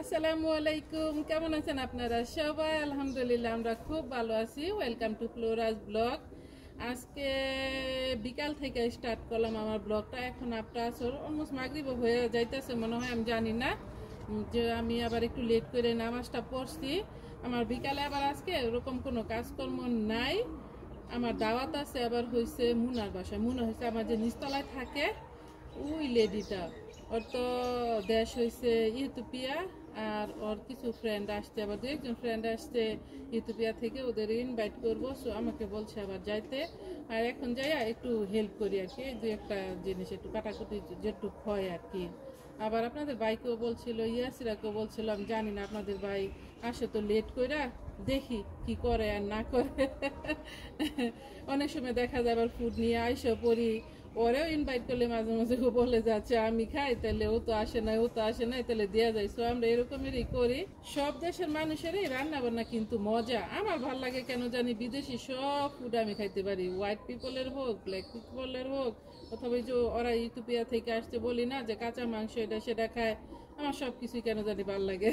আসসালামু আলাইকুম, কেমন আছেন আপনারা সবাই? আলহামদুলিল্লাহ আমরা খুব ভালো আছি। Welcome to Flora's blog. আজকে বিকাল থেকে স্টার্ট করলাম আমার ব্লগটা। এখন আপনার আসর অলমোস্ট মাগরিব হয়ে যাইতেছে মনে হয়, আমি জানি না যে আমি আবার একটু লেট করে নামাজটা পড়ছি। আমার বিকালে আবার আজকে এরকম কোনো কাজকর্ম নাই। আমার দাওয়াত আছে আবার হয়েছে মুনার বাসায়। মুনা হয়েছে আমার যে নিচতলায় থাকে ওই লেডিটা, ওর তো দেশ হয়েছে ইথিওপিয়া, আর ওর কিছু ফ্রেন্ড আসছে, আবার দু একজন ফ্রেন্ড আসছে ইথিওপিয়া থেকে, ওদের ইনভাইট করবো। সো আমাকে বলছে আবার যাইতে, আর এখন যাইয়া একটু হেল্প করি আর কি, দু একটা জিনিস একটু কাটাকুটি যেটুক হয় আর কি। আবার আপনাদের ভাইকেও বলছিল, ইয়াসিরাকেও বলছিল, আমি জানি না আপনাদের ভাই আসে তো লেট কইরা, দেখি কি করে আর না করে। অনেক সময় দেখা যায় আবার ফুড নিয়ে আইসা পড়ি, ওরেও ইনভাইট করলে মাঝে মাঝে বলে যাচ্ছে আমি খাই, তাহলে ও তো আসে না, ও তো আসে না, তাহলে দেওয়া যায়। সো আমরা এরকমেরই করি। সব দেশের মানুষেরই রান্না বান্না কিন্তু মজা। আমার ভাল লাগে কেন জানি, বিদেশি সব ফুড আমি খাইতে পারি, হোয়াইট পিপলের হোক, ব্ল্যাক পিপলের হোক, অথবা যে ওরা ইথিওপিয়া থেকে আসতে বলি না যে কাঁচা মাংস এটা সেটা খায়, আমার সব কিছুই কেন জানি ভাল লাগে।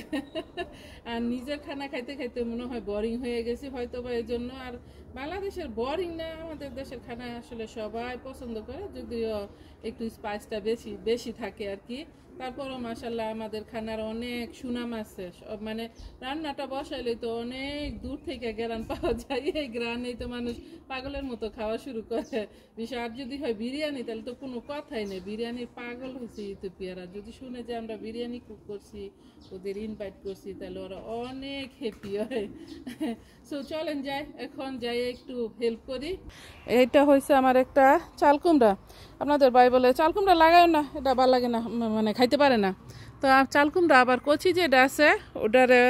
আর নিজের খানা খাইতে খাইতে মনে হয় বোরিং হয়ে গেছি হয়তো বা, এই জন্য। আর বাংলাদেশের বোরিং না, আমাদের দেশের খানা আসলে সবাই পছন্দ করে, যদিও একটু স্পাইসটা বেশি বেশি থাকে আর কি। তারপরও মাশাল্লাহ আমাদের খানার অনেক সুনাম আছে। সব মানে রান্নাটা বসাইলে তো অনেক দূর থেকে গ্রান পাওয়া যায়, এই গ্রানেই তো মানুষ পাগলের মতো খাওয়া শুরু করে। বিশেষ আর যদি হয় বিরিয়ানি, তাহলে তো কোনো কথাই নেই, বিরিয়ানির পাগল হয়েছে ইথিওপিয়ারা। যদি শুনে যে আমরা বিরিয়ানি কুক করছি, ওদের ইনভাইট করছি, তাহলে ওরা অনেক হ্যাপি হয়। সো চলেন যাই, এখন যাই একটু হেল্প করি। এইটা হয়েছে আমার একটা চাল কুমড়া। আপনাদের ভাই বলে চাল কুমড়া লাগাও না, এটা ভালো লাগে না, মানে খাইতে পারে না। তো চাল কুমড়া আবার কচি যেটা আছে ওটারে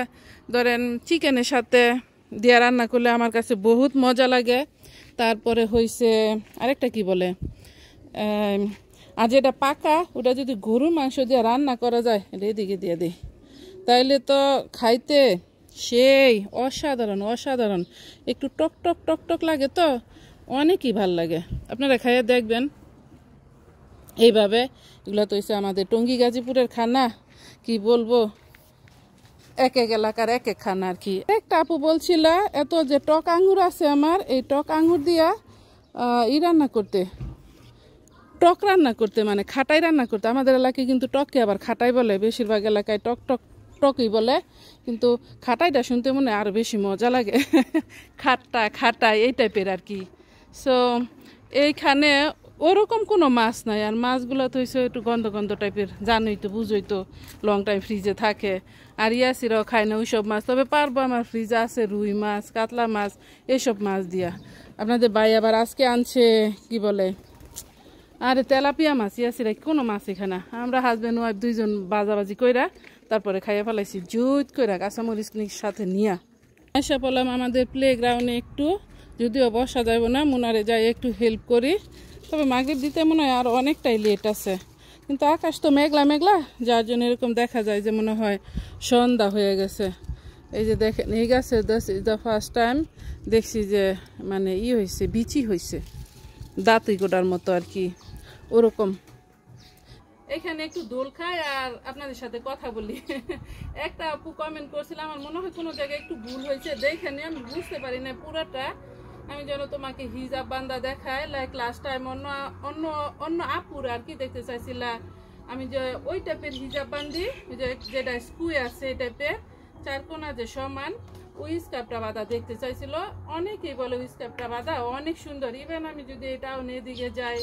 ধরেন চিকেনের সাথে দিয়ে রান্না করলে আমার কাছে বহুত মজা লাগে। তারপরে হয়েছে আরেকটা কি বলে, আর যেটা পাকা ওটা যদি গরুর মাংস দিয়ে রান্না করা যায়, এটা এদিকে দিয়ে দিই, তাইলে তো খাইতে সেই অসাধারণ অসাধারণ। একটু টক টক টক টক লাগে, তো অনেকই ভাল লাগে। আপনারা খাইয়ে দেখবেন এইভাবে। এগুলো তো হচ্ছে আমাদের টঙ্গী গাজীপুরের খানা, কি বলবো, এক এক এলাকার এক এক খানা আর কি। একটা আপু বলছিল এত যে টক আঙ্গুর আছে আমার, এই টক আঙ্গুর দিয়া রান্না করতে, টক রান্না করতে, মানে খাটাই রান্না করতে। আমাদের এলাকায় কিন্তু টককে আবার খাটাই বলে, বেশিরভাগ এলাকায় টক টক টকই বলে, কিন্তু খাটাইটা শুনতে মনে হয় আরও বেশি মজা লাগে। খাট্টা খাটাই এই টাইপের আর কি। সো এইখানে ওরকম কোনো মাছ নাই, আর মাছগুলো তো হয়েছে একটু গন্ধ গন্ধ টাইপের, জানোই তো, বুঝোই তো, লং টাইম ফ্রিজে থাকে। আর ইয়াসিরাও খায় না ওইসব মাছ, তবে পারবো, আমার ফ্রিজে আছে রুই মাছ, কাতলা মাছ, এইসব মাছ দিয়া। আপনাদের ভাই আবার আজকে আনছে কি বলে, আরে তেলাপিয়া মাছ। ইয়াসিরা কোনো মাছ এখানে, আমরা হাজব্যান্ড ওয়াইফ দুইজন বাজাবাজি কইরা তারপরে খাইয়া ফেলাইছি জুত কইরা কাঁচামরিচ সাথে নিয়া। আশা পড়লাম আমাদের প্লে গ্রাউন্ডে একটু, যদিও বসা যাইব না, মুনারে যাই একটু হেল্প করি। তবে মাগরিব দিতে মনে হয় আর অনেকটাই লেট আছে, কিন্তু আকাশ তো মেঘলা মেঘলা, যার জন্য এরকম দেখা যায় যে মনে হয় সন্ধ্যা হয়ে গেছে। এই যে দেখেন এই গাছে this is the first time দেখছি যে মানে হয়েছে, বিচি হয়েছে, দাঁতই গোটার মতো আর কি, ওরকম। এখানে একটু দোল খাই আর আপনাদের সাথে কথা বলি। একটা আপু কমেন্ট করছিলাম, আমার মনে হয় কোনো জায়গায় একটু ভুল হয়েছে, দেখেন আমি বুঝতে পারি না পুরাটা। আমি যেন তোমাকে হিজাব বান্দা দেখায়, লাইক লাস্ট টাইম অন্য অন্য অন্য আপুর আর কি দেখতে চাইছিলাম আমি, যে ওই টাইপের হিজাব বান্দি, যেটা স্কুই আছে এই টাইপের, চারকোনা যে সমান, ওই স্কার্ফটা বাঁধা দেখতে চাইছিল। অনেকেই বলে ওই স্কার্ফটা বাঁধা অনেক সুন্দর। ইভেন আমি যদি টাউন এদিকে যাই,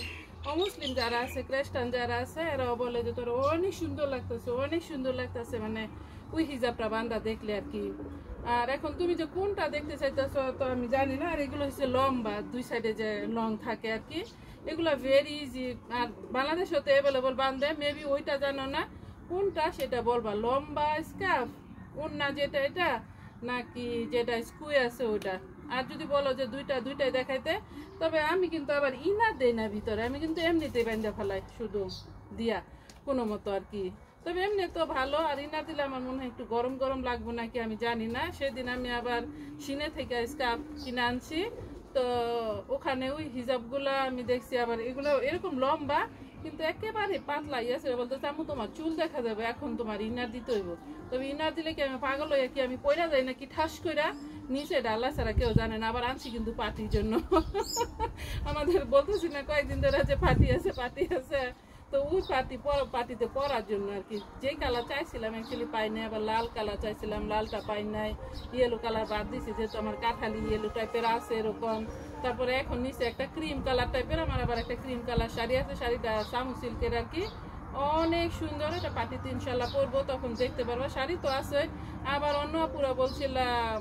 অমুসলিম যারা আছে, খ্রিস্টান যারা আছে, এরাও বলে যে তোর অনেক সুন্দর লাগতেছে, অনেক সুন্দর লাগতেছে, মানে ওই হিজাবটা বান্ধা দেখলে আর কি। আর এখন তুমি যে কোনটা দেখতে চাইতেছো তো আমি জানি না। আর এগুলো হচ্ছে লম্বা, দুই সাইডে যে লং থাকে আর কি, এগুলো ভেরি ইজি। আর বাংলাদেশে তো অ্যাভেলেবল বান্ধে, মেবি ওইটা জানো না কোনটা, সেটা বলবা। লম্বা স্কার্ফ ওন্না যেটা, এটা নাকি যেটা স্কুই আছে ওইটা। আর যদি বলো যে দুইটাই দেখাইতে, তবে আমি কিন্তু আবার ইনার দেই না ভিতরে, আমি কিন্তু এমনিতেই বান্ধা ফেলাই শুধু দিয়া কোনো মতো আর কি। তবে এমনি তো ভালো, আর ইনার দিলে আমার মনে হয় একটু গরম গরম লাগবো নাকি আমি জানি না। সেদিন আমি আবার সিনে থেকে স্কার্ফ কিনে আনছি, তো ওখানে ওই হিজাবগুলা আমি দেখছি, আবার এগুলো এরকম লম্বা, কিন্তু একেবারে পাতলা ইয়াছে বলতে আম্মু তোমার চুল দেখা যাবে, এখন তোমার ইনার দিতে হইব। তবে ইনার দিলে কি আমি পাগল হইয়া কি আমি পয়রা যাই নাকি ঠাস কইরা নিচে ডালা ছাড়া কেউ জানে না। আবার আনছি কিন্তু পার্টির জন্য আমাদের বলতেছি না কয়েকদিন ধরে যে পার্টি আছে, তো ওই পার্টিতে পরার জন্য আর কি। যেই কালার চাইছিলাম অ্যাকচুয়ালি পাই নাই, আবার লাল কালার চাইছিলাম, লালটা পাই নাই, ইয়েলো কালার বাদ দিছি যেহেতু আমার কাঠালি ইয়েলো টাইপের আছে এরকম। তারপরে এখন নিচে একটা ক্রিম কালার টাইপের, আমার আবার একটা ক্রিম কালার শাড়ি আছে, শাড়িটা সামু সিল্কের আর কি, অনেক সুন্দর। এটা পার্টিতে ইনশাল্লাহ পরবো, তখন দেখতে পারবো। শাড়ি তো আছে, আবার অন্য আপুরা বলছিলাম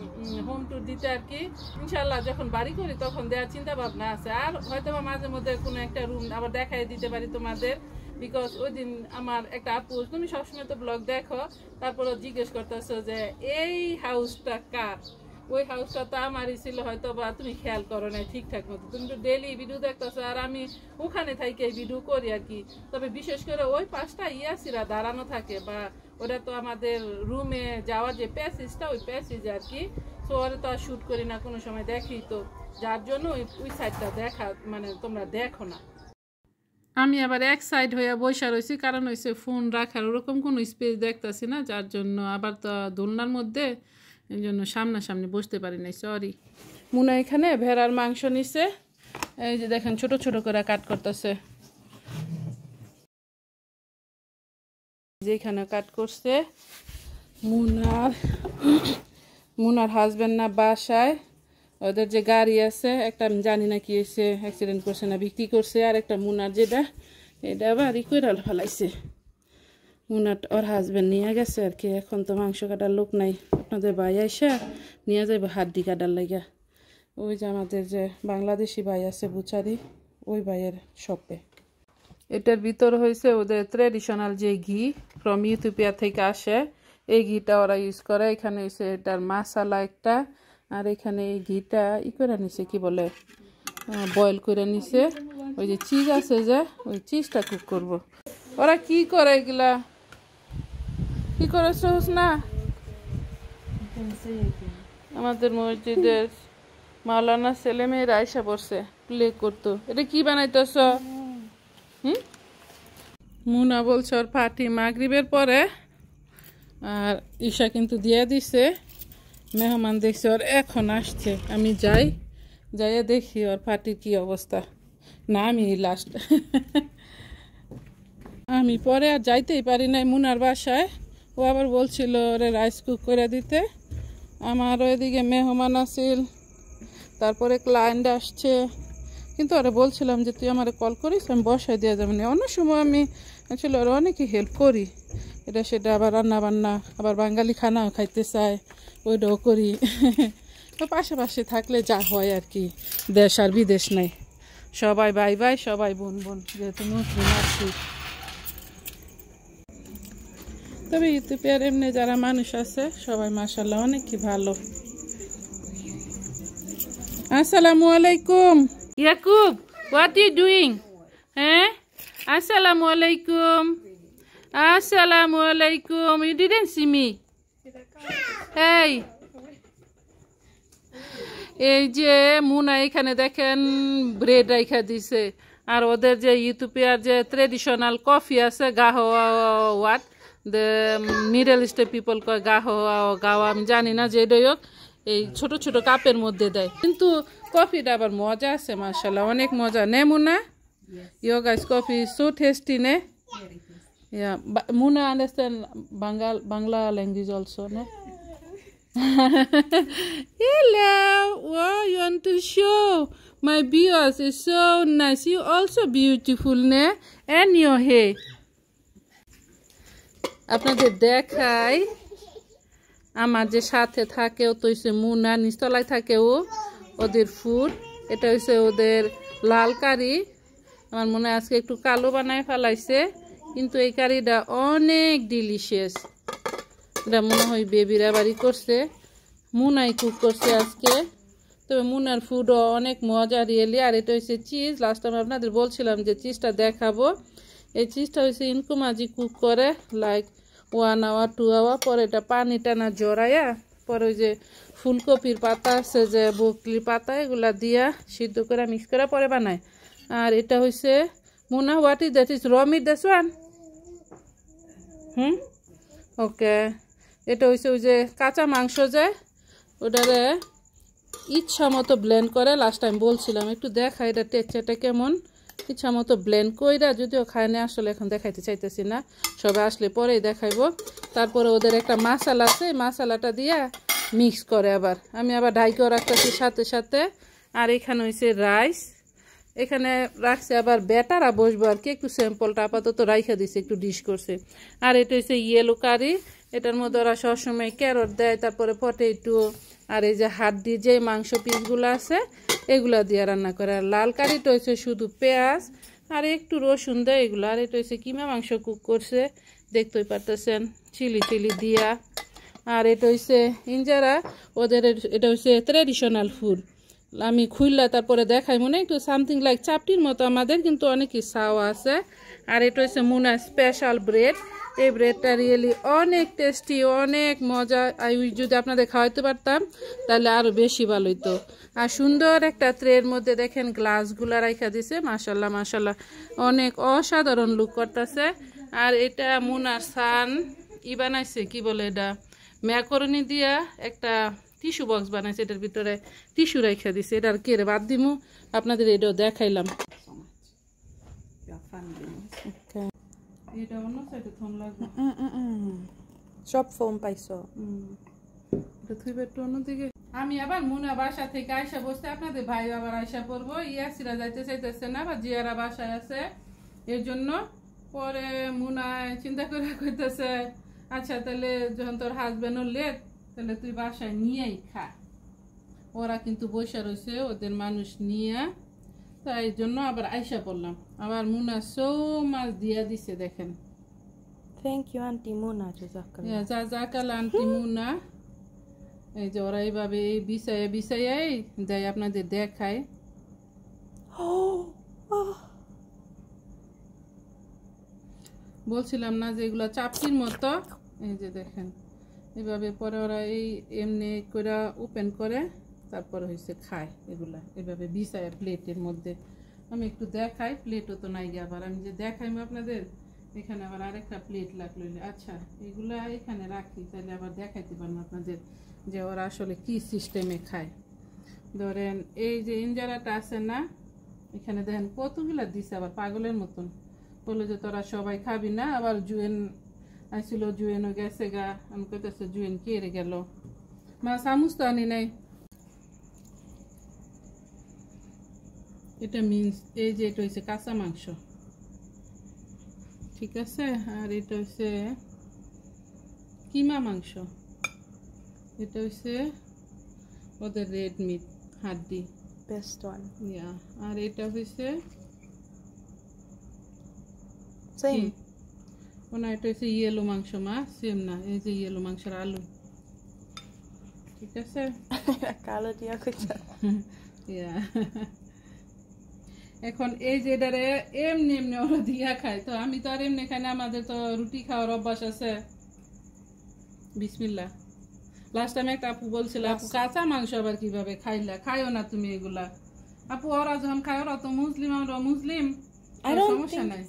হোম ট্যুর দিতে আর কি, ইনশাল্লাহ যখন বাড়ি করি তখন দেওয়ার চিন্তা ভাবনা আছে। আর হয়তো মাঝে মধ্যে কোনো একটা রুম আবার দেখাই দিতে পারি তোমাদের, বিকজ ওই দিন আমার একটা আপু, তুমি সবসময় তো ব্লগ দেখো, তারপরে জিজ্ঞেস করতেছো যে এই হাউসটা কার, ওই হাউসটা তো আমারই ছিল, হয়তো বা তুমি খেয়াল করো না ঠিকঠাক মতো, তুমি তো ডেইলি ভিডিও দেখতেছো আর আমি ওখানে থাকি ভিডিও করি আর কি। তবে বিশেষ করে ওই পাশটা ইয়াসিরা দাঁড়ানো থাকে, বা ওটা তো আমাদের রুমে যাওয়ার যে প্যাসেজটা, ওই প্যাসেজ আর কি। তো ওরা তো আর শ্যুট করি না কোনো সময়, দেখি তো, যার জন্য ওই সাইডটা দেখা মানে তোমরা দেখো না। আমি আবার এক সাইড হয়ে বসে রয়েছি, কারণ হয়েছে ফোন রাখার ওরকম কোনো স্পেস দেখতেছি না, যার জন্য। আবার তো দোলনার মধ্যে, এই জন্য সামনাসামনি বসতে পারি নাই, সরি। মুনা এখানে ভেড়ার মাংস নিছে, এই যে দেখেন ছোট ছোট করে কাট করতেছে, যেখানে কাট করছে। মুনার হাজব্যান্ড না বাসায়, ওদের যে গাড়ি আছে একটা, আমি জানি না কি হয়েছে, অ্যাক্সিডেন্ট করছে না বিক্রি করছে, আর একটা মুনার যেটা, এটা আবার করে ফেলাইছে। মুনার ওর হাজব্যান্ড নিয়ে গেছে আর কি। এখন তো মাংস কাটার লোক নাই, আপনাদের ভাই আইসা নিয়ে যাবে হাড্ডি কাটার লাগা। ওই যে আমাদের যে বাংলাদেশি ভাই আছে বুচারি, ওই ভাইয়ের শপে। এটার ভিতর হয়েছে ওদের ট্রেডিশনাল যে ঘি ফ্রম ইথিওপিয়া থেকে আসে, এই ঘিটা ওরা ইউজ করে। এখানে হয়েছে এটার মশলা একটা, আর এখানে এই ঘিটা করে নিছে, কি বলে, বয়েল করে নিছে। ওই যে চিজ আছে যে, ওই চিজটা কুক করব। ওরা কি করে এগুলা, কি করেছিস না? আমাদের মসজিদের মাওলানা ছেলে মেয়েরা আয়সা পড়ছে, প্লে করতো। এটা কি বানাইতেছ? মুনা বলছে ওর পার্টি মাগরিবের পরে, আর ঈশা কিন্তু দিয়ে দিছে। মেহমান দেখছে ওর এখন আসছে, আমি যাইয়া দেখি ওর পার্টির কি অবস্থা। না আমি লাস্ট আমি পরে আর যাইতেই পারি নাই মুনার বাসায়। ও আবার বলছিল ওরে রাইস কুক করে দিতে। আমার ওইদিকে মেহমান আসিল, তারপরে ক্লায়েন্ট আসছে, কিন্তু ওরা বলছিলাম যে তুই আমার কল করিস, আমি বসায় দেওয়া যাবে না। অন্য সময় আমি অ্যাকচুয়ালি ওরা অনেকই হেল্প করি, এটা সেটা, আবার রান্না বান্না, আবার বাঙালি খানাও খাইতে চায়, ওইটাও করি। তো পাশাপাশি থাকলে যা হয় আর কি, দেশ আর বিদেশ নাই, সবাই ভাই ভাই, সবাই বোন বোন, যেহেতু মুসলিম আছি। তবে ইথিওপিয়ার এমনি যারা মানুষ আছে সবাই মাশাআল্লাহ অনেকই ভালো। আসসালামু আলাইকুম ইয়াকুব, হোয়াট ইউ ডুইং? হ্যাঁ, আসসালামু আলাইকুম। আসসালামু আলাইকুম। You didn't see me? এই এই যে মুনা এখানে দেখেন ব্রেড রাইখা দিছে, আর ওদের যে ইথিওপিয়ার যে ট্রেডিশনাল কফি আছে, গাহওয়া, হোয়াট দ্য মিডল ইস্টে পিপল কয় গাহওয়া, গাওয়া, আমি জানি না, যে এটাই হোক, এই ছোট ছোট কাপের মধ্যে দেয়। কিন্তু কফিটা আবার মজা আছে মাশাআল্লাহ, অনেক মজা। নে Muna, your guys coffee is so tasty নে। Yeah, Muna understand Bangla language also, ne? Hello, wow, you want to show my viewers is so nice. You also beautiful, ne? And your hair. আপনাদের দেখাই, আমার যে সাথে থাকে ও তো হচ্ছে মুনা, নিচতলায় থাকে ও, ওদের ফুড। এটা হচ্ছে ওদের লাল কারি, আমার মনে হয় আজকে একটু কালো বানায় ফেলাইছে, কিন্তু এই কারিটা অনেক ডিলিশিয়াস। এটা মনে হয় বেবিরা বাড়ি করছে, মুনাই কুক করছে আজকে। তবে মুনার ফুডও অনেক মজা রিয়েলি। আর এটা হচ্ছে চিজ, লাস্ট টাইম আপনাদের বলছিলাম যে চিজটা দেখাবো। এই চিজটা হচ্ছে ইনকুমাজি কুক করে লাইক 1 আওয়ার 2 আওয়ার, পরে এটা পানি টানা জড়াইয়া, পরে ওই যে ফুলকপির পাতা আছে যে বকলির পাতা, এগুলা দিয়া সিদ্ধ করে মিক্স করে পরে বানায়। আর এটা হচ্ছে Muna, what is that? Is raw meat this one? ওকে, এটা হচ্ছে ওই যে কাঁচা মাংস যে ওটারে ইচ্ছা মতো ব্লেন্ড করে। লাস্ট টাইম বলছিলাম একটু দেখা এটা টেক্সচারটা কেমন, ইচ্ছা মতো ব্লেন্ড কইরা, যদিও খায় না আসলে এখন দেখাইতে চাইতেছি না, সবাই আসলে পরেই দেখাইবো। তারপরে ওদের একটা মশলা আছে, মশলাটা দিয়ে মিক্স করে আবার আমি আবার ঢাইকেও রাখতেছি সাথে সাথে। আর এখানে হয়েছে রাইস, এখানে রাখছে আবার ব্যাটারা বসবো আর কি, একটু স্যাম্পলটা আপাতত রাইখা দিছে, একটু ডিশ করছে। আর এটা হচ্ছে ইয়েলো কারি, এটার মধ্যে ওরা সবসময় ক্যারট দেয়, তারপরে পটেটো আর এই যে হাড্ডি যে মাংস পিসগুলো আছে এগুলা দিয়ে রান্না করে। আর লাল কারিটা হচ্ছে শুধু পেঁয়াজ আর একটু রসুন দেয় এগুলো। আর এটা হচ্ছে কিমা মাংস কুক করছে, দেখতেই পারতেছেন, চিলি চিলি দিয়া। আর এটা হচ্ছে ইঞ্জারা, ওদের এটা হচ্ছে ট্র্যাডিশনাল ফুড। আমি খুললা তারপরে দেখাই, মনে একটু সামথিং লাইক চাপটির মতো আমাদের, কিন্তু অনেকই সাওয়া আছে। আর এটা হচ্ছে মুনা স্পেশাল ব্রেড, এই ব্রেডটা রিয়েলি অনেক টেস্টি, অনেক মজা। যদি আপনাদের খাওয়াইতে পারতাম তাহলে আরও বেশি ভালো হইতো। আর সুন্দর একটা ট্রের মধ্যে দেখেন গ্লাসগুলা রাখা দিছে, মাশাল্লাহ মাশাল্লাহ, অনেক অসাধারণ লুক করতেছে। আর এটা মুনার সান বানাইছে, কি বলে এটা, ম্যাকরনি দিয়া একটা টিস্যু বক্স বানাইছে, এটার ভিতরে টিস্যু রাখা দিছে। এটা আর কেড়ে বাদ দিমু, আপনাদের এটাও দেখাইলাম। এটা অন্য সাইডে থম লাগবে, সব ফোম পাইছো, এটা থইবে একটু অন্যদিকে। আমি আবার মুনা বাসা থেকে আয়সা বসতে, আপনাদের ভাই আবার আয়সা পড়বো, ইয়াসিরা যাইতে চাইতেছে না, বা জিয়ারা বাসায় আছে, এর জন্য পরে মুনা চিন্তা করে কইতেছে আচ্ছা তাহলে যখন তোর হাজবেন্ডও লেট তাহলে তুই বাসায় নিয়েই খা। ওরা কিন্তু বসে রয়েছে ওদের মানুষ নিয়ে, তাই জন্য আবার আয়সা পড়লাম। আবার মুনা সো মাছ দিয়া দিছে দেখেন। থ্যাংক ইউ আন্টি মুনা, জাজাকাল আন্টি মুনা। এই যে ওরা এইভাবে বিছাইয়া বিছাইয়াই দেয়, আপনাদের দেখায়। বলছিলাম না যে এগুলা চাপটির মতো, এই যে দেখেন এভাবে পরে ওরা এই এমনি করে ওপেন করে তারপরে হয়েছে খায় এগুলা এভাবে বিছায় প্লেটের মধ্যে। আমি একটু দেখাই, প্লেটও তো নাই গে, আবার আমি যে দেখাই আপনাদের এখানে আবার আরেকটা প্লেট লাগলো। আচ্ছা এগুলা এখানে রাখি, তাহলে আবার দেখাইতে পারবো আপনাদের যে ওরা আসলে কি সিস্টেমে খায়। ধরেন এই যে ইঞ্জারাটা আছে না, এখানে দেখেন কতগুলা দিছে, আবার পাগলের মতন বললো যে তোরা সবাই খাবি না। আবার জুয়েন আসছিল, জুয়েনও গেছে গা, আমি কইতেছে জুয়েন কেড়ে গেল, মা চামচ তো আনি নাই। এটা মিন্স, এই যে এটা হচ্ছে কাঁচা মাংস, ঠিক আছে। আর এটা হচ্ছে কিমা মাংস, এটা হচ্ছে ওদের রেড মিট হাড্ডি, বেস্ট ওয়ান। ইয়া, আর এটা হচ্ছে সেম ওনা, এটা হচ্ছে ইয়েলো মাংস, মা সেম না, এই যে ইয়েলো মাংসের আলু, ঠিক আছে। কালো দিয়া কইছা, ইয়া। এখন এই যে এটারে এমনি এমনি ওরা দিয়া খায়, তো আমি তো আর এমনি খাই না, আমাদের তো রুটি খাওয়ার অভ্যাস আছে। বিসমিল্লাহ। লাস্ট টাইম একটা আপু বলছিল, আপু কাঁচা মাংস আবার কিভাবে খাইলা, খাইও না তুমি এগুলা। আপু ওরা যখন খায়, ওরা তো মুসলিম, আমরা মুসলিম, সমস্যা নাই।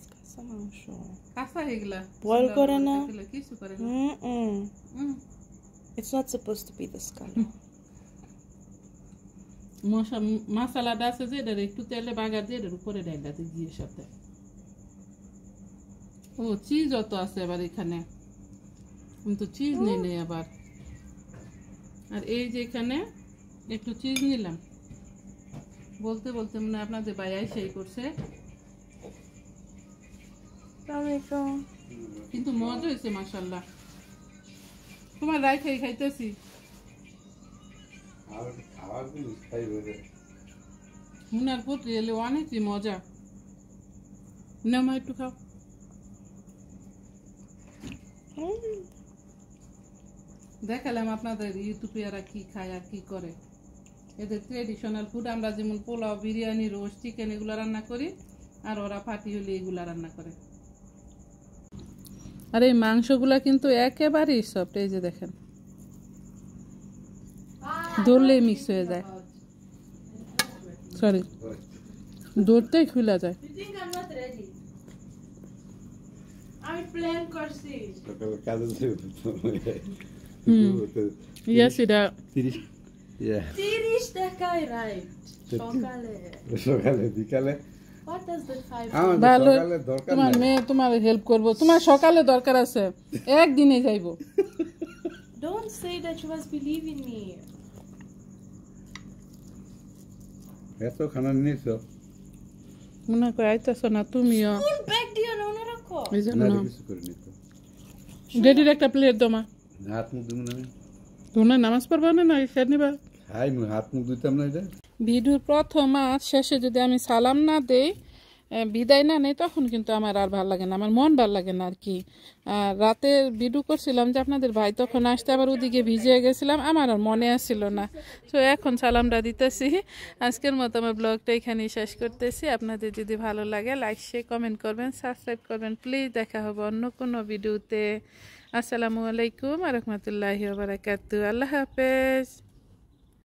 কাঁচা এগুলা বয়েল করে না, কিছু করে না। It's not supposed to be this color. মশলাটা আছে যে এটার একটু তেলে বাগার দিয়ে এটার উপরে ডাইলাতে দিয়ে সাথে। ও চিজ অত আছে আবার এখানে, কিন্তু চিজ নেই আবার। আর এই যে এখানে একটু চিজ নিলাম, বলতে বলতে মনে আপনাদের ভাইয়াই সেই করছে, কিন্তু মজা হয়েছে মাশাআল্লাহ। তোমার রাই খাই খাইতেছি, মুনার পুত্র এলে অনেকই মজা। না মা একটু খাও। দেখালাম আপনাদের ইউটিউবিয়ারা কি খায় আর কি করে, এদের ট্রেডিশনাল ফুড। আমরা যেমন পোলাও, বিরিয়ানি, রোস্ট, চিকেন এগুলো রান্না করি, আর ওরা পাটি হলে এগুলা রান্না করে। আর এই মাংসগুলা কিন্তু একেবারেই সফট, এই যে দেখেন ধরলেই মিক্স হয়ে যায়, সরি ধরতেই খুলে যায়। প্ল্যান করছি সকালে কাজে ইয়েস এটা 30 টাকায় রাইট সকালে সকালে বিকালে what does the 5 আমার ভালো সকালে দরকার তোমার নাই মেয়ে তোমার হেল্প করবো তোমার সকালে দরকার আছে একদিনে যাইবো don't say that you must believe in me এত খানা নিছো মনে করে আইতেছ না তুমিও full bag দিও না ওনা রাখো এই জন্য না কিছু করে নিতো ডেডির একটা প্লেট দমা হাত মুখ ধুবো না তোমরা নামাজ পড়বা না খেয়ে নিবা খাই হাত মুখ ধুইতাম না এটা ভিডিওর প্রথম আর শেষে যদি আমি সালাম না দেই বিদায় না নেই তখন কিন্তু আমার আর ভালো লাগে না আমার মন ভালো লাগে না আর কি আর রাতে ভিডিও করছিলাম যে আপনাদের ভাই তখন আসতে আবার ওদিকে ভিজে গেছিলাম আমার আর মনে আসছিল না তো এখন সালামটা দিতেছি আজকের মতো আমার ব্লগটা এখানেই শেষ করতেছি আপনাদের যদি ভালো লাগে লাইক শেয়ার কমেন্ট করবেন সাবস্ক্রাইব করবেন প্লিজ দেখা হবে অন্য কোনো ভিডিওতে আসসালামু আলাইকুম ওয়া রাহমাতুল্লাহি ওয়া বারাকাতুহু আল্লাহ হাফেজ